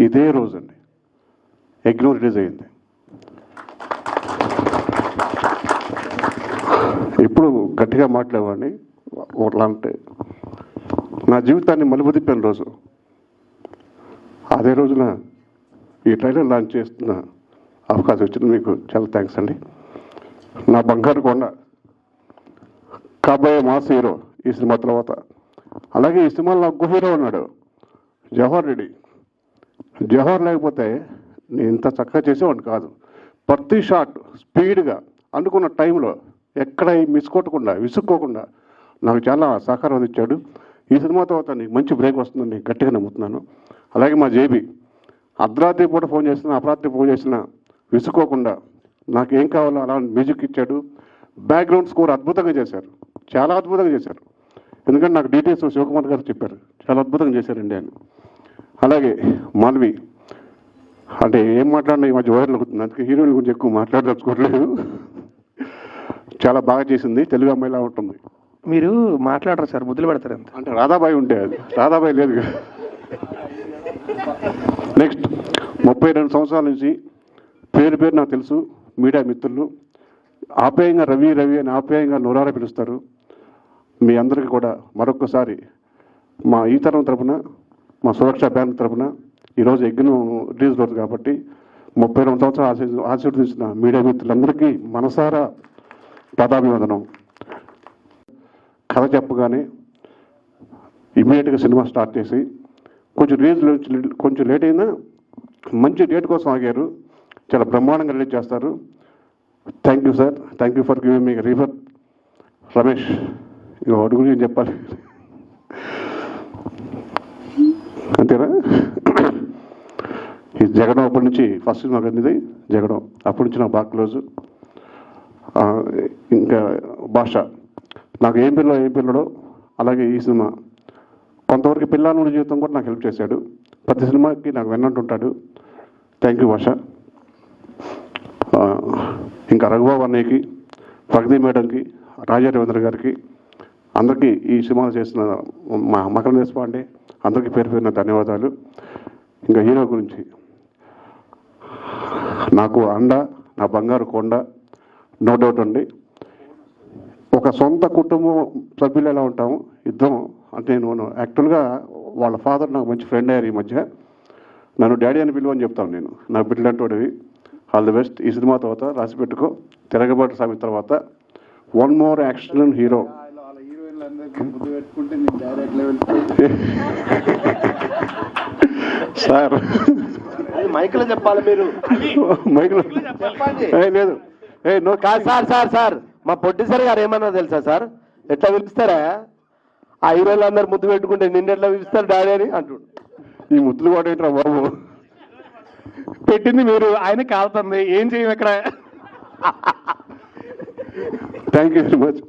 ఇదే రోజు అండి యజ్ఞం రిలీజ్ అయింది. ఇప్పుడు గట్టిగా మాట్లాడేవాడిని, ఒకలా అంటే నా జీవితాన్ని మలుపు తిప్పిన రోజు అదే రోజున ఈ ట్రైలర్ లాంచ్ చేస్తున్న అవకాశం వచ్చింది. మీకు చాలా థ్యాంక్స్ అండి. నా బంగారు కొండ కాబోయే మాస్ హీరో ఈ సినిమా తర్వాత. అలాగే ఈ సినిమాలో నాకు హీరో ఉన్నాడు, జవహర్ రెడ్డి. జవహర్ లేకపోతే నేను ఇంత చక్కగా చేసేవాడిని కాదు. ప్రతి షాట్ స్పీడ్గా అనుకున్న టైంలో ఎక్కడ మిస్ కొట్టకుండా విసుక్కోకుండా నాకు చాలా సహకారం అందించాడు. ఈ సినిమా తర్వాత నీకు మంచి బ్రేక్ వస్తుందని గట్టిగా నమ్ముతున్నాను. అలాగే మా జేబీ అర్ధరాత్రి పూట ఫోన్ చేసినా అపరాత్రి ఫోన్ చేసినా విసుక్కోకుండా నాకు ఏం కావాలో అలా మ్యూజిక్ ఇచ్చాడు. బ్యాక్గ్రౌండ్ స్కోర్ అద్భుతంగా చేశారు, చాలా అద్భుతంగా చేశారు. ఎందుకంటే నాకు డీటెయిల్స్ శివకుమార్ గారు చెప్పారు, చాలా అద్భుతంగా చేశారండి అని. అలాగే మాల్వి అంటే ఏం మాట్లాడినా ఈ మధ్య వైరల్ అవుతుంది, అందుకే హీరోయిన్ గురించి ఎక్కువ మాట్లాడదలుచుకోవట్లేదు. చాలా బాగా చేసింది, తెలుగు అమ్మాయిలా ఉంటుంది. మీరు మాట్లాడరు సార్, ముద్దులు పెడతారు అంత. అంటే రాధాబాయి ఉంటే అది, రాధాబాయి లేదు కదా. నెక్స్ట్ 32 సంవత్సరాల నుంచి పేరు పేరు నాకు తెలుసు, మీడియా మిత్రులు ఆప్యాయంగా రవి రవి అని ఆప్యాయంగా నూరారా పిలుస్తారు. మీ అందరికీ కూడా మరొకసారి మా ఈ తరం తరపున, మా సురక్ష బ్యాంక్ తరపున ఈరోజు యజ్ఞం రిలీజ్ రోజు కాబట్టి 32 సంవత్సరాలు ఆశీర్వదించిన మీడియా మిత్రులందరికీ మనసారా పదాభివందనం. కథ చెప్పగానే ఇమీడియట్గా సినిమా స్టార్ట్ చేసి కొంచెం రిలీజ్ కొంచెం లేట్ అయినా మంచి డేట్ కోసం ఆగారు. చాలా బ్రహ్మాండంగా రిలీజ్ చేస్తారు. Thank you sir, thank you for giving me refer. Ramesh ఇక వాటి గురించి చెప్పాలి అంతేనా. ఈ జగడం అప్పటి నుంచి ఫస్ట్ సినిమా కంది జగడం, అప్పటి నుంచి నాకు బాగా క్లోజు. ఇంకా భాష నాకు ఏం పిల్లడో అలాగే ఈ సినిమా కొంతవరకు పిల్లల జీవితం కూడా నాకు హెల్ప్ చేశాడు. ప్రతి సినిమాకి నాకు వెన్నంటుంటాడు. థ్యాంక్ యూ భాష. ఇంకా రఘుబాబు అన్నయ్యకి, ప్రగతి మేడంకి, రాజా రవీంద్ర గారికి, అందరికీ ఈ సినిమాలు చేసిన మా మకరం దేశపాండే అందరికీ పేరు పేరున ధన్యవాదాలు. ఇంకా హీరో గురించి నాకు అండ, నా బంగారు కొండ, నో డౌట్ అండి. ఒక సొంత కుటుంబం సభ్యులు ఎలా ఉంటాము ఇద్దరం అంటే, నేను యాక్చువల్గా వాళ్ళ ఫాదర్ నాకు మంచి ఫ్రెండ్ అయ్యారు. ఈ మధ్య నన్ను డాడీ అని పిలువని చెప్తాను నేను, నాకు బిడ్డలంటోడివి. All the best. ఈ సినిమా తర్వాత రాసి పెట్టుకో, తిరగబాటు సాగిన తర్వాత one more action hero. Sir మైక్లో చెప్పాలి మీరు, మైక్లో లేదు. నో కాదు సార్. సార్ సార్ మా ప్రొడ్యూసర్ గారు ఏమన్నా తెలుసా సార్, ఎట్లా పిలుస్తారా ఆ హీరోలు అందరు ముద్దు పెట్టుకుంటే నిన్నెట్లా పిలుస్తారు డాడీ అని అంటుండు. ఈ ముద్దులు కూడా ఏంట్రా బాబు, పెట్టింది మీరు, ఆయన కాలుతుంది, ఏం చేయం ఇక్కడ. Thank you very much.